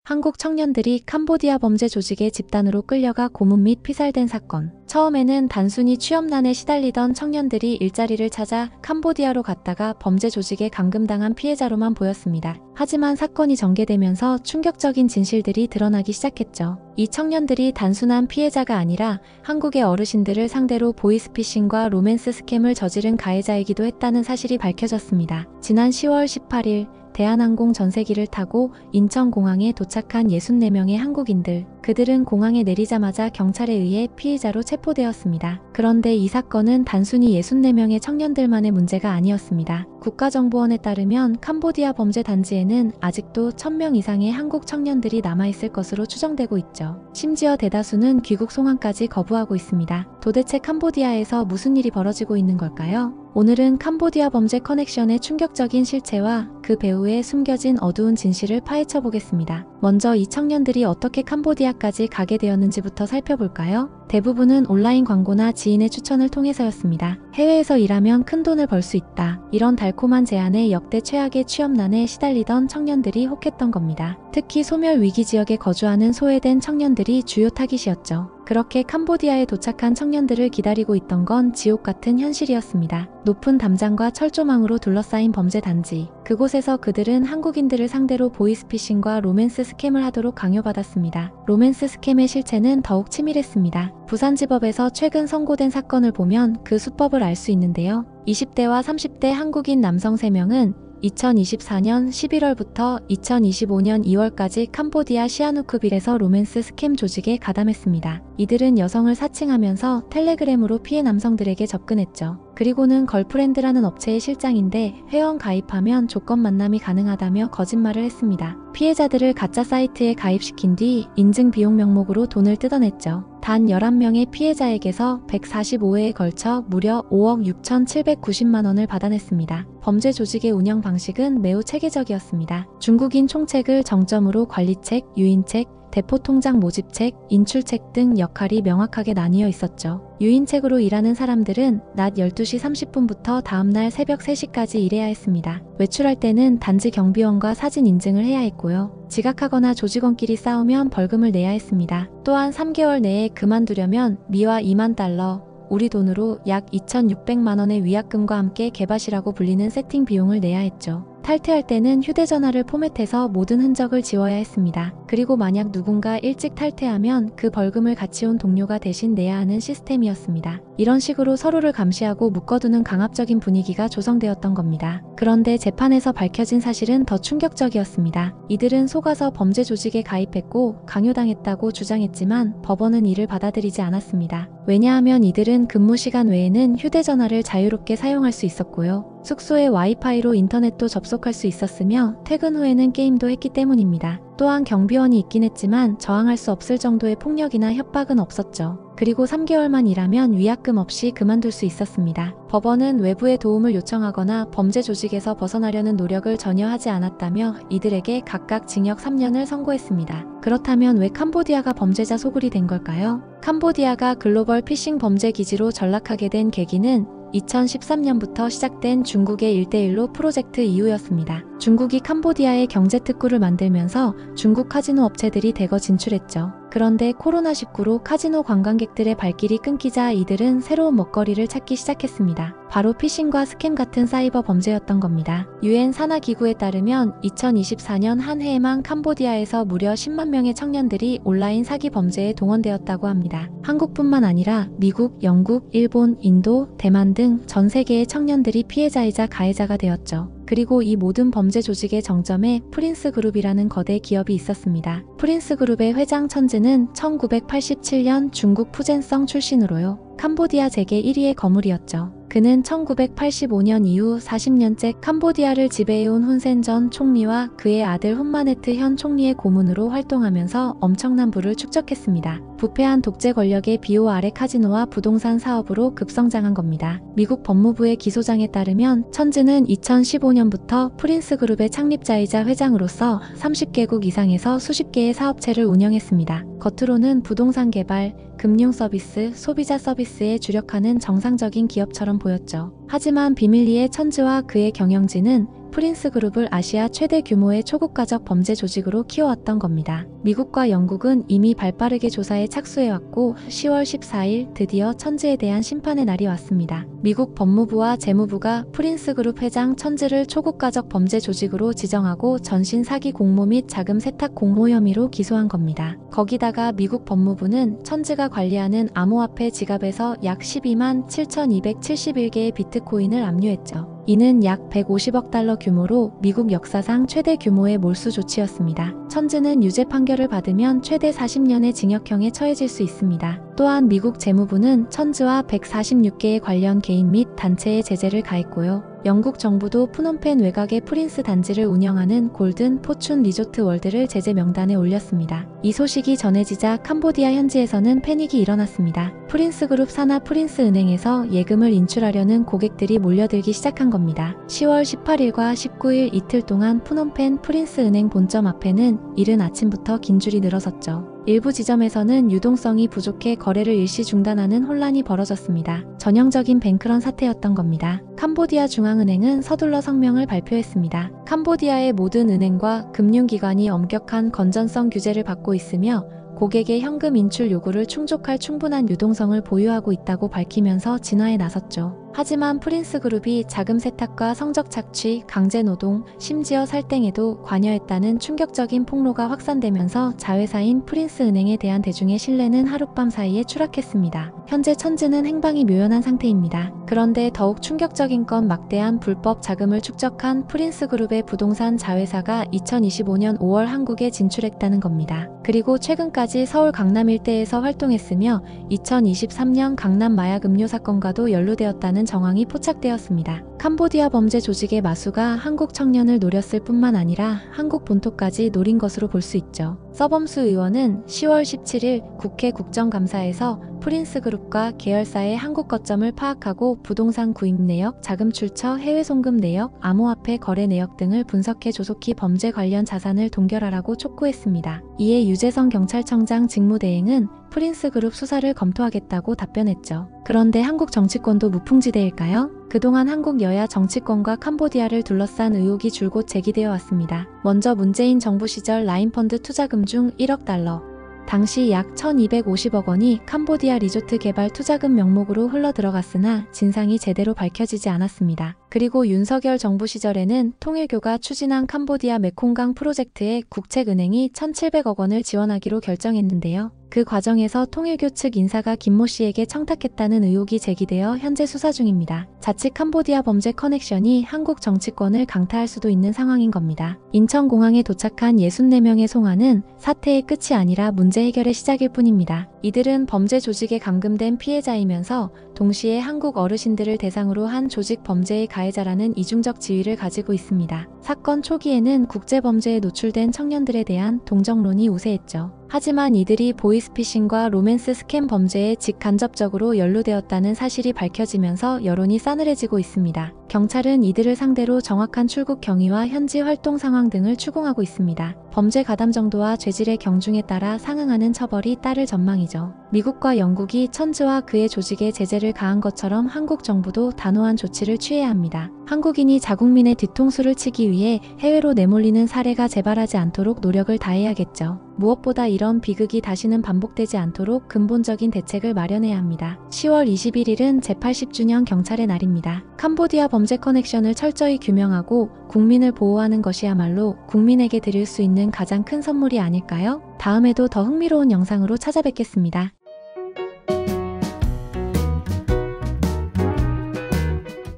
한국 청년들이 캄보디아 범죄 조직의 집단으로 끌려가 고문 및 피살된 사건. 처음에는 단순히 취업난에 시달리던 청년들이 일자리를 찾아 캄보디아로 갔다가 범죄 조직에 감금당한 피해자로만 보였습니다. 하지만 사건이 전개되면서 충격적인 진실들이 드러나기 시작했죠. 이 청년들이 단순한 피해자가 아니라 한국의 어르신들을 상대로 보이스피싱과 로맨스 스캠을 저지른 가해자이기도 했다는 사실이 밝혀졌습니다. 지난 10월 18일 대한항공 전세기를 타고 인천공항에 도착한 64명의 한국인들. 그들은 공항에 내리자마자 경찰에 의해 피의자로 체포되었습니다. 그런데 이 사건은 단순히 64명의 청년들만의 문제가 아니었습니다. 국가정보원에 따르면 캄보디아 범죄 단지에는 아직도 1000명 이상의 한국 청년들이 남아있을 것으로 추정되고 있죠. 심지어 대다수는 귀국 송환까지 거부하고 있습니다. 도대체 캄보디아에서 무슨 일이 벌어지고 있는 걸까요? 오늘은 캄보디아 범죄 커넥션의 충격적인 실체와 그 배후에 숨겨진 어두운 진실을 파헤쳐 보겠습니다. 먼저 이 청년들이 어떻게 캄보디아까지 가게 되었는지부터 살펴볼까요? 대부분은 온라인 광고나 지인의 추천을 통해서였습니다. 해외에서 일하면 큰 돈을 벌 수 있다. 이런 달콤한 제안에 역대 최악의 취업난에 시달리던 청년들이 혹했던 겁니다. 특히 소멸 위기 지역에 거주하는 소외된 청년들이 주요 타깃이었죠. 그렇게 캄보디아에 도착한 청년들을 기다리고 있던 건 지옥 같은 현실이었습니다. 높은 담장과 철조망으로 둘러싸인 범죄 단지. 그곳에서 그들은 한국인들을 상대로 보이스피싱과 로맨스 스캠을 하도록 강요받았습니다. 로맨스 스캠의 실체는 더욱 치밀했습니다. 부산지법에서 최근 선고된 사건을 보면 그 수법을 알 수 있는데요. 20대와 30대 한국인 남성 3명은 2024년 11월부터 2025년 2월까지 캄보디아 시아누크빌에서 로맨스 스캠 조직에 가담했습니다. 이들은 여성을 사칭하면서 텔레그램으로 피해 남성들에게 접근했죠. 그리고는 걸프렌드라는 업체의 실장인데 회원 가입하면 조건 만남이 가능하다며 거짓말을 했습니다. 피해자들을 가짜 사이트에 가입시킨 뒤 인증 비용 명목으로 돈을 뜯어냈죠. 단 11명의 피해자에게서 145회에 걸쳐 무려 5억 6,790만 원을 받아냈습니다. 범죄 조직의 운영 방식은 매우 체계적이었습니다. 중국인 총책을 정점으로 관리책, 유인책, 대포통장 모집책, 인출책 등 역할이 명확하게 나뉘어 있었죠. 유인책으로 일하는 사람들은 낮 12시 30분부터 다음날 새벽 3시까지 일해야 했습니다. 외출할 때는 단지 경비원과 사진 인증을 해야 했고요. 지각하거나 조직원끼리 싸우면 벌금을 내야 했습니다. 또한 3개월 내에 그만두려면 미화 2만 달러, 우리 돈으로 약 2,600만 원의 위약금과 함께 개밭이라고 불리는 세팅 비용을 내야 했죠. 탈퇴할 때는 휴대전화를 포맷해서 모든 흔적을 지워야 했습니다. 그리고 만약 누군가 일찍 탈퇴하면 그 벌금을 같이 온 동료가 대신 내야 하는 시스템이었습니다. 이런 식으로 서로를 감시하고 묶어두는 강압적인 분위기가 조성되었던 겁니다. 그런데 재판에서 밝혀진 사실은 더 충격적이었습니다. 이들은 속아서 범죄 조직에 가입했고 강요당했다고 주장했지만 법원은 이를 받아들이지 않았습니다. 왜냐하면 이들은 근무 시간 외에는 휴대전화를 자유롭게 사용할 수 있었고요. 숙소에 와이파이로 인터넷도 접속할 수 있었으며 퇴근 후에는 게임도 했기 때문입니다. 또한 경비원이 있긴 했지만 저항할 수 없을 정도의 폭력이나 협박은 없었죠. 그리고 3개월만 일하면 위약금 없이 그만둘 수 있었습니다. 법원은 외부의 도움을 요청하거나 범죄 조직에서 벗어나려는 노력을 전혀 하지 않았다며 이들에게 각각 징역 3년을 선고했습니다. 그렇다면 왜 캄보디아가 범죄자 소굴이 된 걸까요? 캄보디아가 글로벌 피싱 범죄 기지로 전락하게 된 계기는 2013년부터 시작된 중국의 1대1로 프로젝트 이후였습니다. 중국이 캄보디아에 경제특구를 만들면서 중국 카지노 업체들이 대거 진출했죠. 그런데 코로나19로 카지노 관광객들의 발길이 끊기자 이들은 새로운 먹거리를 찾기 시작했습니다. 바로 피싱과 스캠 같은 사이버 범죄였던 겁니다. 유엔 산하기구에 따르면 2024년 한 해에만 캄보디아에서 무려 10만 명의 청년들이 온라인 사기 범죄에 동원되었다고 합니다. 한국뿐만 아니라 미국, 영국, 일본, 인도, 대만 등 전 세계의 청년들이 피해자이자 가해자가 되었죠. 그리고 이 모든 범죄 조직의 정점에 프린스 그룹이라는 거대 기업이 있었습니다. 프린스 그룹의 회장 천즈는 1987년 중국 푸젠성 출신으로요. 캄보디아 재계 1위의 거물이었죠. 그는 1985년 이후 40년째 캄보디아를 지배해온 훈센 전 총리와 그의 아들 훈마네트 현 총리의 고문으로 활동하면서 엄청난 부를 축적했습니다. 부패한 독재 권력의 비호 아래 카지노와 부동산 사업으로 급성장한 겁니다. 미국 법무부의 기소장에 따르면 천즈는 2015년부터 프린스 그룹의 창립자이자 회장으로서 30개국 이상에서 수십 개의 사업체를 운영했습니다. 겉으로는 부동산 개발, 금융 서비스, 소비자 서비스에 주력하는 정상적인 기업처럼 보였죠. 하지만 비밀리에 천즈와 그의 경영진은 프린스 그룹을 아시아 최대 규모의 초국가적 범죄 조직으로 키워왔던 겁니다. 미국과 영국은 이미 발빠르게 조사에 착수해왔고 10월 14일 드디어 천지에 대한 심판의 날이 왔습니다. 미국 법무부와 재무부가 프린스 그룹 회장 천지를 초국가적 범죄 조직으로 지정하고 전신 사기 공모 및 자금 세탁 공모 혐의로 기소한 겁니다. 거기다가 미국 법무부는 천지가 관리하는 암호화폐 지갑에서 약 12만 7,271개의 비트코인을 압류했죠. 이는 약 150억 달러 규모로 미국 역사상 최대 규모의 몰수 조치였습니다. 천지는 유죄 판결을 받으면 최대 40년의 징역형에 처해질 수 있습니다. 또한 미국 재무부는 천지와 146개의 관련 개인 및 단체에 제재를 가했고요. 영국 정부도 푸놈펜 외곽의 프린스 단지를 운영하는 골든 포춘 리조트 월드를 제재 명단에 올렸습니다. 이 소식이 전해지자 캄보디아 현지에서는 패닉이 일어났습니다. 프린스 그룹 산하 프린스 은행에서 예금을 인출하려는 고객들이 몰려들기 시작한 겁니다. 10월 18일과 19일 이틀 동안 푸놈펜 프린스 은행 본점 앞에는 이른 아침부터 긴 줄이 늘어섰죠. 일부 지점에서는 유동성이 부족해 거래를 일시 중단하는 혼란이 벌어졌습니다. 전형적인 뱅크런 사태였던 겁니다. 캄보디아 중앙은행은 서둘러 성명을 발표했습니다. 캄보디아의 모든 은행과 금융기관이 엄격한 건전성 규제를 받고 있으며 고객의 현금 인출 요구를 충족할 충분한 유동성을 보유하고 있다고 밝히면서 진화에 나섰죠. 하지만 프린스 그룹이 자금 세탁과 성적 착취, 강제 노동, 심지어 살땡에도 관여했다는 충격적인 폭로가 확산되면서 자회사인 프린스 은행에 대한 대중의 신뢰는 하룻밤 사이에 추락했습니다. 현재 천지는 행방이 묘연한 상태입니다. 그런데 더욱 충격적인 건 막대한 불법 자금을 축적한 프린스 그룹의 부동산 자회사가 2025년 5월 한국에 진출했다는 겁니다. 그리고 최근까지 서울 강남 일대에서 활동했으며 2023년 강남 마약 음료 사건과도 연루되었다는 정황이 포착되었습니다. 캄보디아 범죄 조직의 마수가 한국 청년을 노렸을 뿐만 아니라 한국 본토까지 노린 것으로 볼 수 있죠. 서범수 의원은 10월 17일 국회 국정감사에서 프린스 그룹과 계열사의 한국 거점을 파악하고 부동산 구입 내역, 자금 출처, 해외 송금 내역, 암호화폐 거래 내역 등을 분석해 조속히 범죄 관련 자산을 동결하라고 촉구했습니다. 이에 유재성 경찰청장 직무대행은 프린스 그룹 수사를 검토하겠다고 답변했죠. 그런데 한국 정치권도 무풍지대일까요? 그동안 한국 여야 정치권과 캄보디아를 둘러싼 의혹이 줄곧 제기되어 왔습니다. 먼저 문재인 정부 시절 라인펀드 투자금 중 1억 달러, 당시 약 1250억 원이 캄보디아 리조트 개발 투자금 명목으로 흘러들어갔으나 진상이 제대로 밝혀지지 않았습니다. 그리고 윤석열 정부 시절에는 통일교가 추진한 캄보디아 메콩강 프로젝트에 국책은행이 1700억 원을 지원하기로 결정했는데요. 그 과정에서 통일교 측 인사가 김모 씨에게 청탁했다는 의혹이 제기되어 현재 수사 중입니다. 자칫 캄보디아 범죄 커넥션이 한국 정치권을 강타할 수도 있는 상황인 겁니다. 인천공항에 도착한 64명의 송환은 사태의 끝이 아니라 문제 해결의 시작일 뿐입니다. 이들은 범죄 조직에 감금된 피해자이면서 동시에 한국 어르신들을 대상으로 한 조직 범죄의 가해자라는 이중적 지위를 가지고 있습니다. 사건 초기에는 국제범죄에 노출된 청년들에 대한 동정론이 우세했죠. 하지만 이들이 보이스피싱과 로맨스 스캠 범죄에 직간접적으로 연루되었다는 사실이 밝혀지면서 여론이 싸늘해지고 있습니다. 경찰은 이들을 상대로 정확한 출국 경위와 현지 활동 상황 등을 추궁하고 있습니다. 범죄 가담 정도와 죄질의 경중에 따라 상응하는 처벌이 따를 전망이죠. 미국과 영국이 천지와 그의 조직에 제재를 가한 것처럼 한국 정부도 단호한 조치를 취해야 합니다. 한국인이 자국민의 뒤통수를 치기 위해 해외로 내몰리는 사례가 재발하지 않도록 노력을 다해야겠죠. 무엇보다 이런 비극이 다시는 반복되지 않도록 근본적인 대책을 마련해야 합니다. 10월 21일은 제80주년 경찰의 날입니다. 캄보디아 범죄 커넥션을 철저히 규명하고 국민을 보호하는 것이야말로 국민에게 드릴 수 있는 가장 큰 선물이 아닐까요? 다음에도 더 흥미로운 영상으로 찾아뵙겠습니다.